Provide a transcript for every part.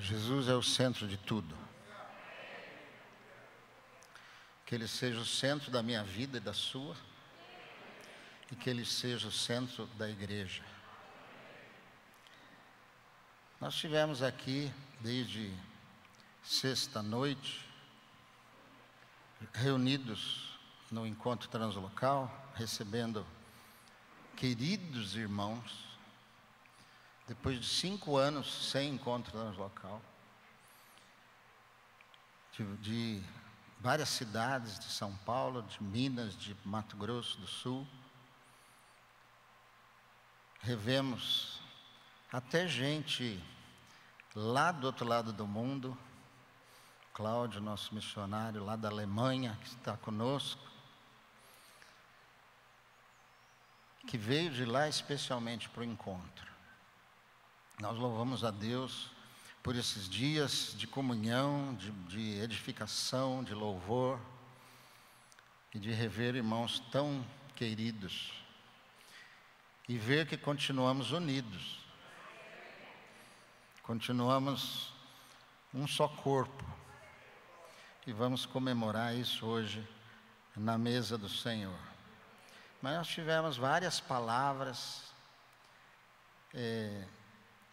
Jesus é o centro de tudo. Que Ele seja o centro da minha vida e da sua. E que Ele seja o centro da igreja. Nós estivemos aqui desde sexta-noite, reunidos no encontro translocal, recebendo queridos irmãos, depois de 5 anos sem encontro translocal, de várias cidades de São Paulo, de Minas, de Mato Grosso do Sul. Revemos até gente lá do outro lado do mundo. Cláudio, nosso missionário lá da Alemanha, que está conosco, que veio de lá especialmente para o encontro. Nós louvamos a Deus por esses dias de comunhão, de edificação, de louvor, e de rever irmãos tão queridos, e ver que continuamos unidos, continuamos um só corpo, e vamos comemorar isso hoje na mesa do Senhor. Mas nós tivemos várias palavras, e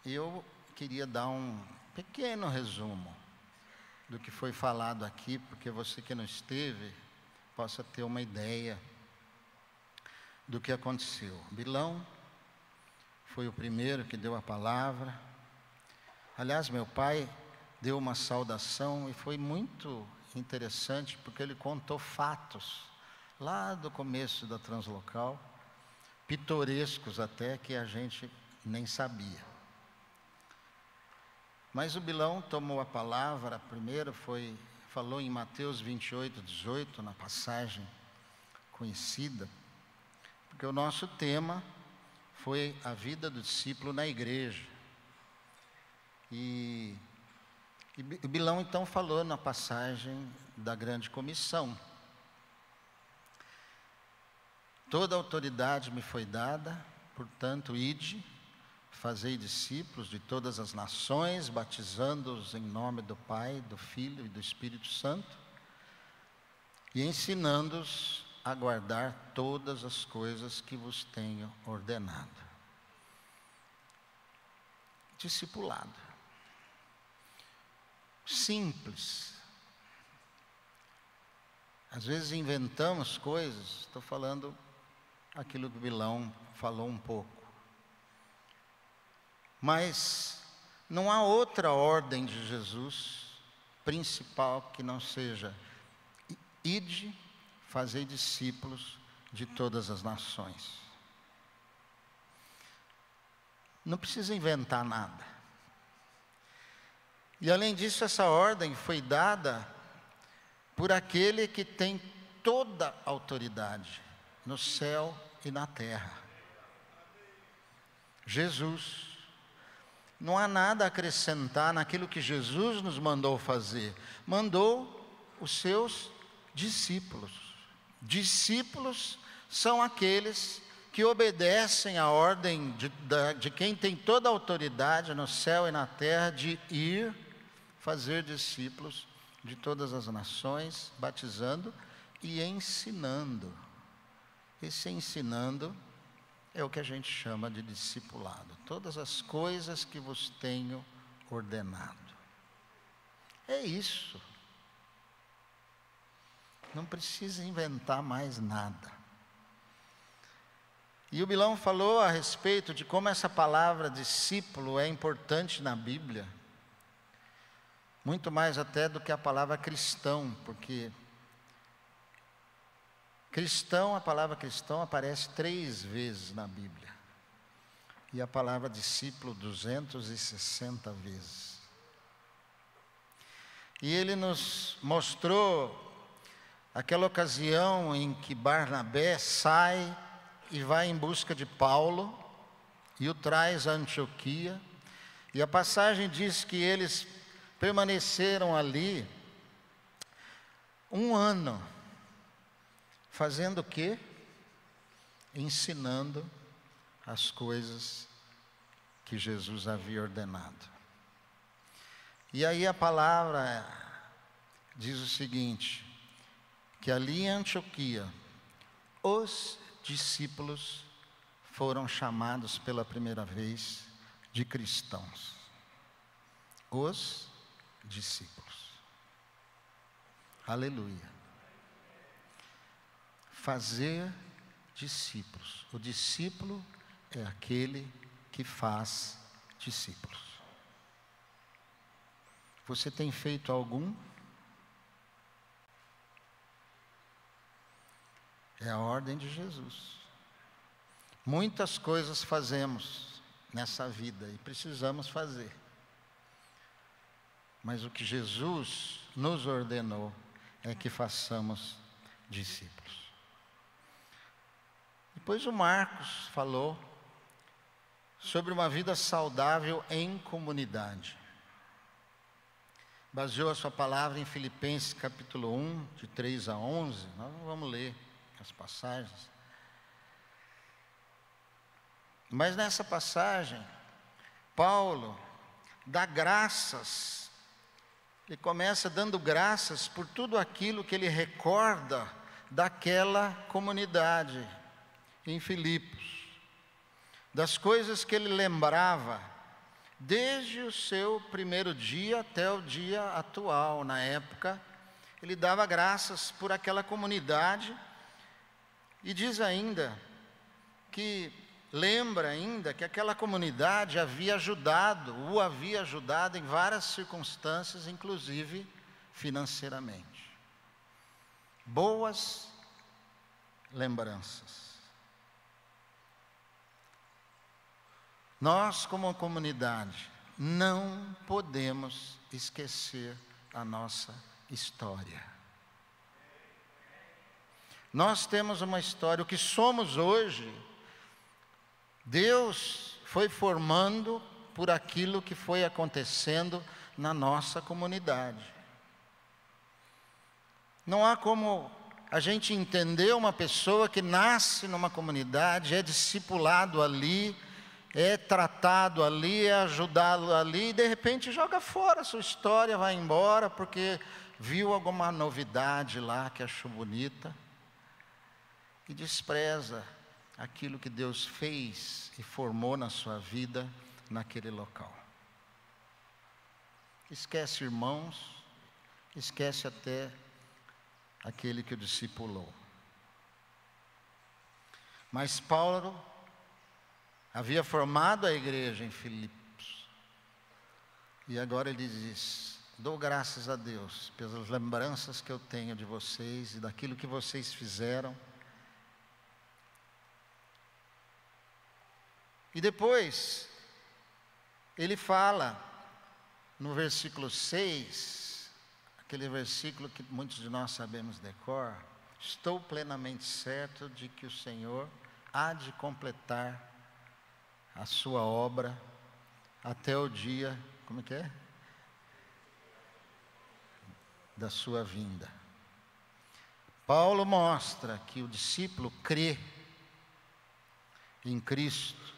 eu queria dar um pequeno resumo do que foi falado aqui, porque você que não esteve, possa ter uma ideia do que aconteceu. Bilão foi o primeiro que deu a palavra. Aliás, meu pai deu uma saudação e foi muito interessante, porque ele contou fatos lá do começo da Translocal, pitorescos até, que a gente nem sabia. Mas o Bilão tomou a palavra, primeiro falou em Mateus 28, 18, na passagem conhecida, porque o nosso tema foi a vida do discípulo na igreja. E Bilão então falou na passagem da grande comissão. Toda autoridade me foi dada, portanto, ide, fazei discípulos de todas as nações, batizando-os em nome do Pai, do Filho e do Espírito Santo, e ensinando-os a guardar todas as coisas que vos tenho ordenado. Discipulado. Simples. Às vezes inventamos coisas, estou falando aquilo que o Bilão falou um pouco. Mas não há outra ordem de Jesus principal que não seja: ide, fazei discípulos de todas as nações. Não precisa inventar nada. E além disso, essa ordem foi dada por aquele que tem toda a autoridade no céu e na terra. Jesus. Não há nada a acrescentar naquilo que Jesus nos mandou fazer. Mandou os seus discípulos. Discípulos são aqueles que obedecem à ordem de quem tem toda a autoridade no céu e na terra de ir fazer discípulos de todas as nações, batizando e ensinando. Esse ensinando é o que a gente chama de discipulado. Todas as coisas que vos tenho ordenado. É isso. Não precisa inventar mais nada. E o Bilão falou a respeito de como essa palavra discípulo é importante na Bíblia. Muito mais até do que a palavra cristão, porque cristão, a palavra cristão aparece 3 vezes na Bíblia. E a palavra discípulo 260 vezes. E ele nos mostrou aquela ocasião em que Barnabé sai e vai em busca de Paulo e o traz a Antioquia. E a passagem diz que eles permaneceram ali 1 ano. Fazendo o quê? Ensinando as coisas que Jesus havia ordenado. E aí a palavra diz o seguinte, que ali em Antioquia, os discípulos foram chamados pela primeira vez de cristãos. Os discípulos. Aleluia. Fazer discípulos. O discípulo é aquele que faz discípulos. Você tem feito algum? É a ordem de Jesus. Muitas coisas fazemos nessa vida e precisamos fazer. Mas o que Jesus nos ordenou é que façamos discípulos. Depois o Marcos falou sobre uma vida saudável em comunidade. Baseou a sua palavra em Filipenses capítulo 1, de 3 a 11. Nós não vamos ler as passagens. Mas nessa passagem, Paulo dá graças. Ele começa dando graças por tudo aquilo que ele recorda daquela comunidade em Filipos. Das coisas que ele lembrava desde o seu primeiro dia até o dia atual. Na época, ele dava graças por aquela comunidade e diz ainda que, lembra ainda que aquela comunidade o havia ajudado em várias circunstâncias, inclusive financeiramente. Boas lembranças. Nós, como comunidade, não podemos esquecer a nossa história. Nós temos uma história, o que somos hoje, Deus foi formando por aquilo que foi acontecendo na nossa comunidade. Não há como a gente entender uma pessoa que nasce numa comunidade, é discipulado ali, é tratado ali, é ajudado ali, e de repente joga fora a sua história, vai embora, porque viu alguma novidade lá que achou bonita, e despreza aquilo que Deus fez e formou na sua vida naquele local. Esquece irmãos, esquece até aquele que o discipulou. Mas Paulo havia formado a igreja em Filipos. E agora ele diz: dou graças a Deus pelas lembranças que eu tenho de vocês e daquilo que vocês fizeram. E depois, ele fala no versículo 6, aquele versículo que muitos de nós sabemos de cor: estou plenamente certo de que o Senhor há de completar a sua obra até o dia, como é que é? Da sua vinda. Paulo mostra que o discípulo crê em Cristo,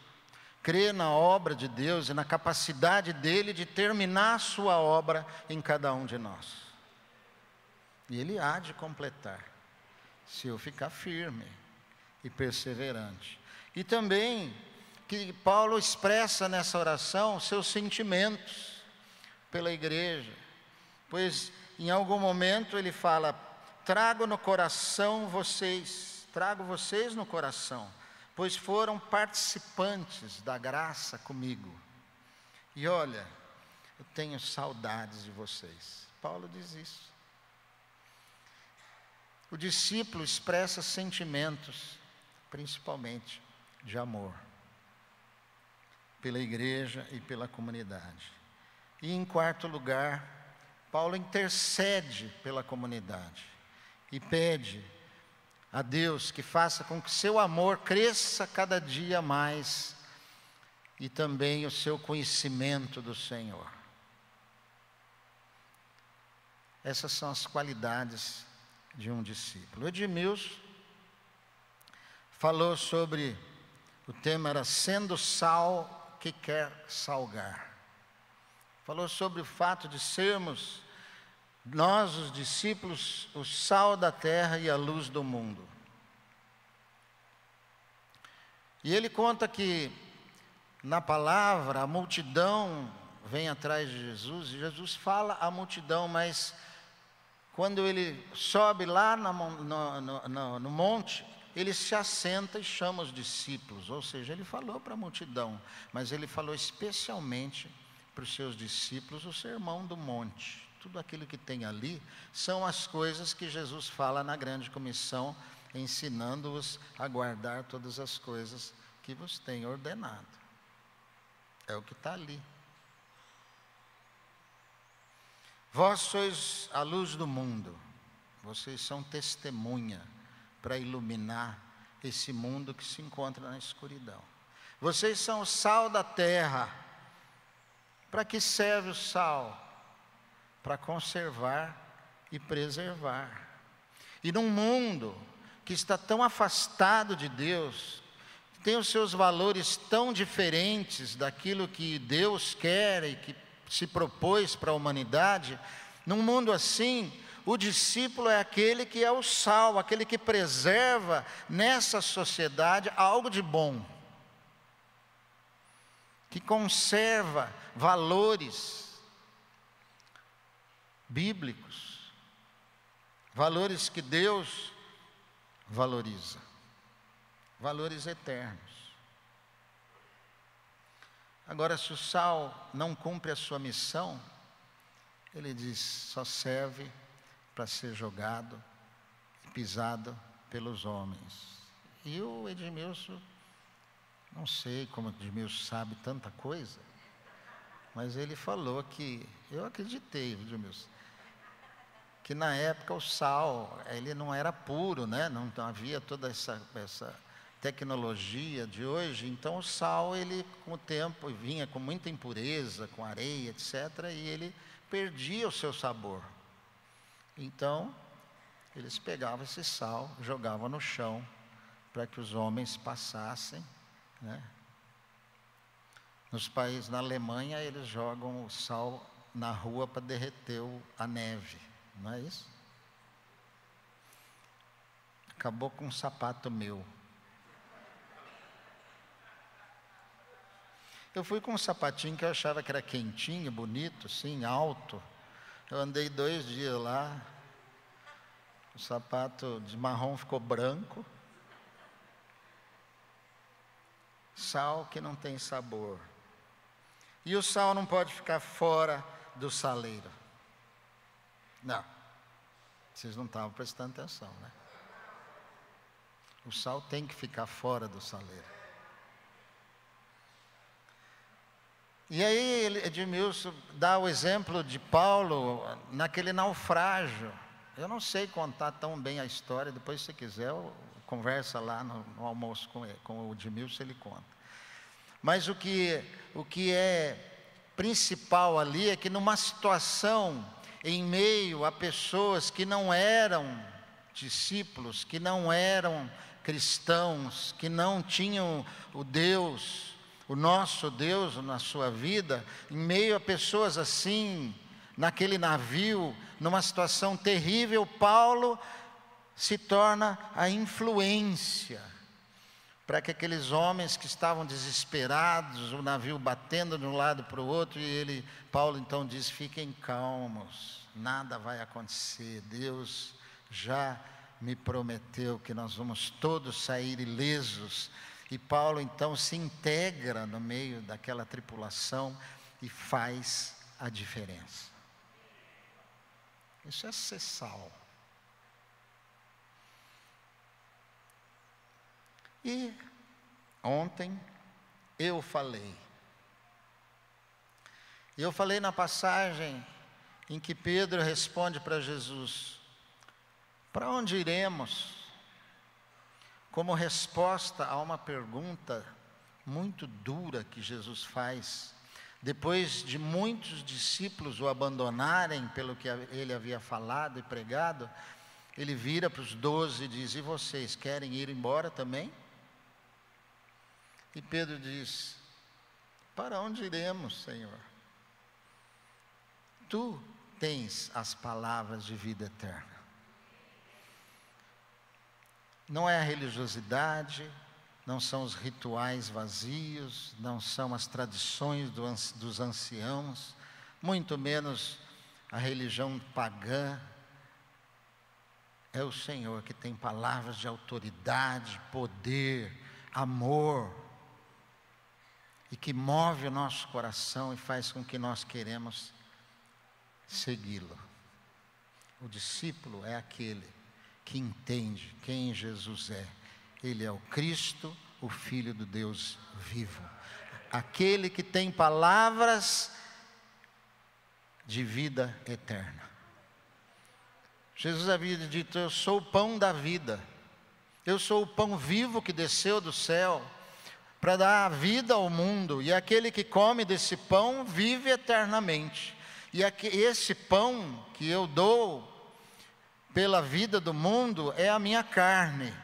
crê na obra de Deus e na capacidade dele de terminar a sua obra em cada um de nós. E ele há de completar, se eu ficar firme e perseverante. E também que Paulo expressa nessa oração seus sentimentos pela igreja, pois em algum momento ele fala: trago vocês no coração, pois foram participantes da graça comigo. E olha, eu tenho saudades de vocês. Paulo diz isso. O discípulo expressa sentimentos, principalmente de amor, pela igreja e pela comunidade. E em quarto lugar, Paulo intercede pela comunidade e pede a Deus que faça com que seu amor cresça cada dia mais e também o seu conhecimento do Senhor. Essas são as qualidades de um discípulo. Edmilson falou sobre, o tema era sendo sal que quer salgar. falou sobre o fato de sermos, nós os discípulos, o sal da terra e a luz do mundo. E ele conta que na palavra a multidão vem atrás de Jesus, e Jesus fala à multidão, mas quando ele sobe lá no monte, ele se assenta e chama os discípulos, ou seja, ele falou para a multidão, mas ele falou especialmente para os seus discípulos o sermão do monte. Tudo aquilo que tem ali são as coisas que Jesus fala na grande comissão, ensinando-os a guardar todas as coisas que vos tenho ordenado. É o que está ali. Vós sois a luz do mundo, vocês são testemunha para iluminar esse mundo que se encontra na escuridão. Vocês são o sal da terra. Para que serve o sal? Para conservar e preservar. E num mundo que está tão afastado de Deus, tem os seus valores tão diferentes daquilo que Deus quer e que se propôs para a humanidade, num mundo assim, o discípulo é aquele que é o sal, aquele que preserva nessa sociedade algo de bom, que conserva valores bíblicos, valores que Deus valoriza, valores eternos. Agora, se o sal não cumpre a sua missão, ele diz, só serve para ser jogado e pisado pelos homens. E o Edmilson, não sei como o Edmilson sabe tanta coisa, mas ele falou que, eu acreditei, Edmilson, que na época o sal, ele não era puro, né? Não havia toda essa tecnologia de hoje, então o sal, ele com o tempo vinha com muita impureza, com areia, etc., e ele perdia o seu sabor. Então, eles pegavam esse sal, jogavam no chão, para que os homens passassem, né? Nos países, na Alemanha, eles jogam o sal na rua para derreter a neve, não é isso? Acabou com um sapato meu. Eu fui com um sapatinho que eu achava que era quentinho, bonito, assim, alto. Eu andei 2 dias lá, o sapato de marrom ficou branco. Sal que não tem sabor. E o sal não pode ficar fora do saleiro. Não, vocês não estavam prestando atenção, né? O sal tem que ficar fora do saleiro. E aí Edmilson dá o exemplo de Paulo naquele naufrágio. Eu não sei contar tão bem a história, depois se quiser, conversa lá no almoço com o Edmilson, ele conta. Mas o que é principal ali é que numa situação em meio a pessoas que não eram discípulos, que não eram cristãos, que não tinham o Deus, o nosso Deus na sua vida, em meio a pessoas assim, naquele navio, numa situação terrível, Paulo se torna a influência para que aqueles homens que estavam desesperados, o navio batendo de um lado para o outro, e Paulo então diz, fiquem calmos, nada vai acontecer, Deus já me prometeu que nós vamos todos sair ilesos. E Paulo então se integra no meio daquela tripulação e faz a diferença. Isso é ser sal. E ontem eu falei na passagem em que Pedro responde para Jesus, para onde iremos? Como resposta a uma pergunta muito dura que Jesus faz, depois de muitos discípulos o abandonarem pelo que ele havia falado e pregado, ele vira para os 12 e diz, e vocês querem ir embora também? E Pedro diz, para onde iremos, Senhor? tu tens as palavras de vida eterna. Não é a religiosidade, não são os rituais vazios, não são as tradições dos anciãos, muito menos a religião pagã. É o Senhor que tem palavras de autoridade, poder, amor, e que move o nosso coração e faz com que nós queremos segui-lo. O discípulo é aquele que entende quem Jesus é. Ele é o Cristo, o Filho do Deus vivo. Aquele que tem palavras de vida eterna. Jesus havia dito: eu sou o pão da vida. Eu sou o pão vivo que desceu do céu para dar a vida ao mundo. E aquele que come desse pão vive eternamente. E esse pão que eu dou pela vida do mundo é a minha carne.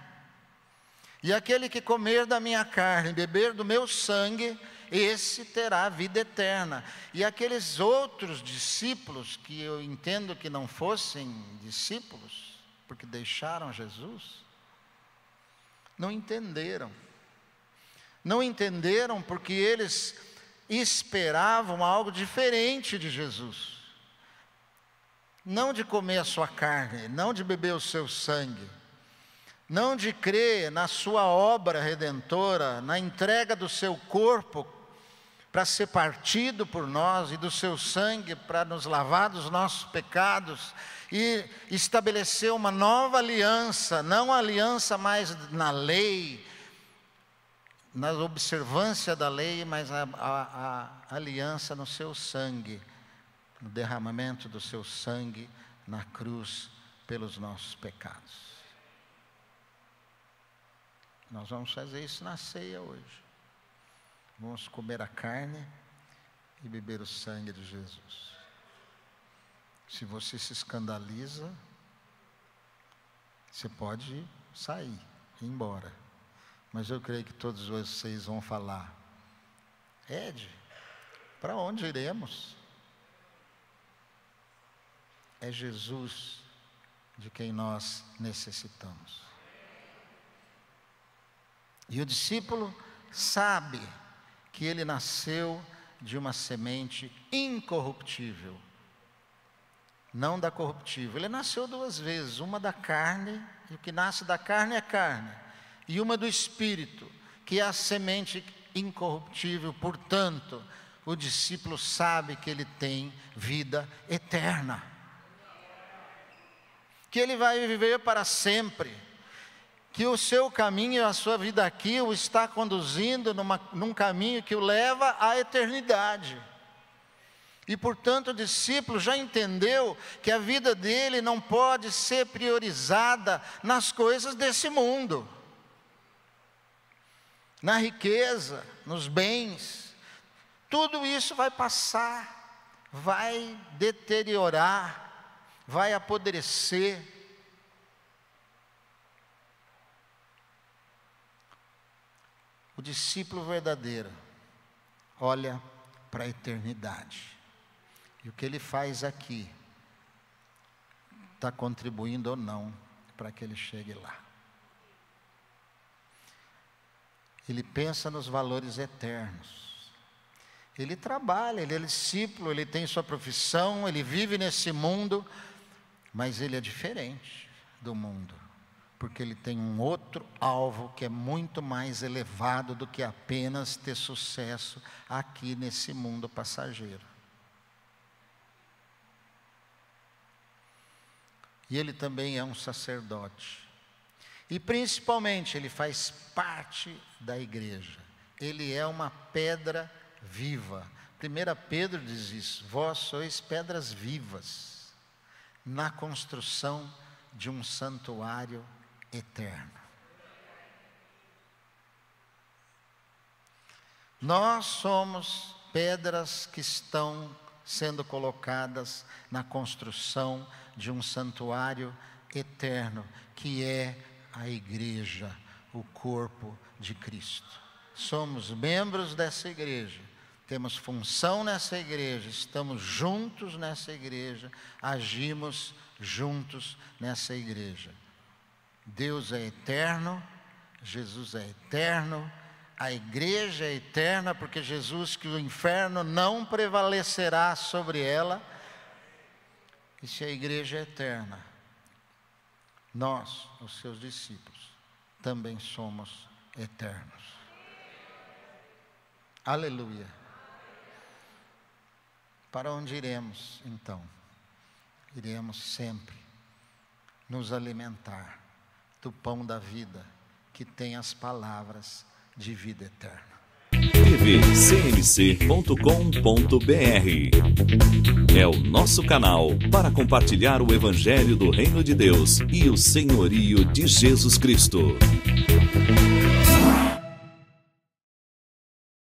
E aquele que comer da minha carne, beber do meu sangue, esse terá a vida eterna. E aqueles outros discípulos, que eu entendo que não fossem discípulos, porque deixaram Jesus, não entenderam. Não entenderam porque eles esperavam algo diferente de Jesus. Não de comer a sua carne, não de beber o seu sangue, não de crer na sua obra redentora, na entrega do seu corpo para ser partido por nós e do seu sangue para nos lavar dos nossos pecados e estabelecer uma nova aliança, não a aliança mais na lei, na observância da lei, mas a aliança no seu sangue, no derramamento do seu sangue na cruz pelos nossos pecados. Nós vamos fazer isso na ceia hoje. Vamos comer a carne e beber o sangue de Jesus. Se você se escandaliza, você pode sair, ir embora. Mas eu creio que todos vocês vão falar: Ed, para onde iremos? É Jesus de quem nós necessitamos. E o discípulo sabe que ele nasceu de uma semente incorruptível, não da corruptível. Ele nasceu duas vezes, uma da carne, e o que nasce da carne é carne, e uma do Espírito, que é a semente incorruptível. Portanto, o discípulo sabe que ele tem vida eterna, que ele vai viver para sempre, que o seu caminho, a sua vida aqui o está conduzindo num caminho que o leva à eternidade. E portanto o discípulo já entendeu que a vida dele não pode ser priorizada nas coisas desse mundo, na riqueza, nos bens. Tudo isso vai passar, vai deteriorar, vai apodrecer. O discípulo verdadeiro olha para a eternidade. E o que ele faz aqui está contribuindo ou não para que ele chegue lá. Ele pensa nos valores eternos. Ele trabalha, ele é discípulo, ele tem sua profissão, ele vive nesse mundo, mas ele é diferente do mundo, porque ele tem um outro alvo que é muito mais elevado do que apenas ter sucesso aqui nesse mundo passageiro. E ele também é um sacerdote. E principalmente ele faz parte da igreja. Ele é uma pedra viva. 1 Pedro diz isso: vós sois pedras vivas na construção de um santuário eterno. Nós somos pedras que estão sendo colocadas na construção de um santuário eterno, que é a igreja, o corpo de Cristo. Somos membros dessa igreja, temos função nessa igreja, estamos juntos nessa igreja, agimos juntos nessa igreja. Deus é eterno, Jesus é eterno, a igreja é eterna, porque Jesus, que o inferno não prevalecerá sobre ela. E se a igreja é eterna, nós, os seus discípulos, também somos eternos. Aleluia. Para onde iremos, então? Iremos sempre nos alimentar do pão da vida, que tem as palavras de vida eterna. tvcmc.com.br é o nosso canal para compartilhar o Evangelho do Reino de Deus e o senhorio de Jesus Cristo.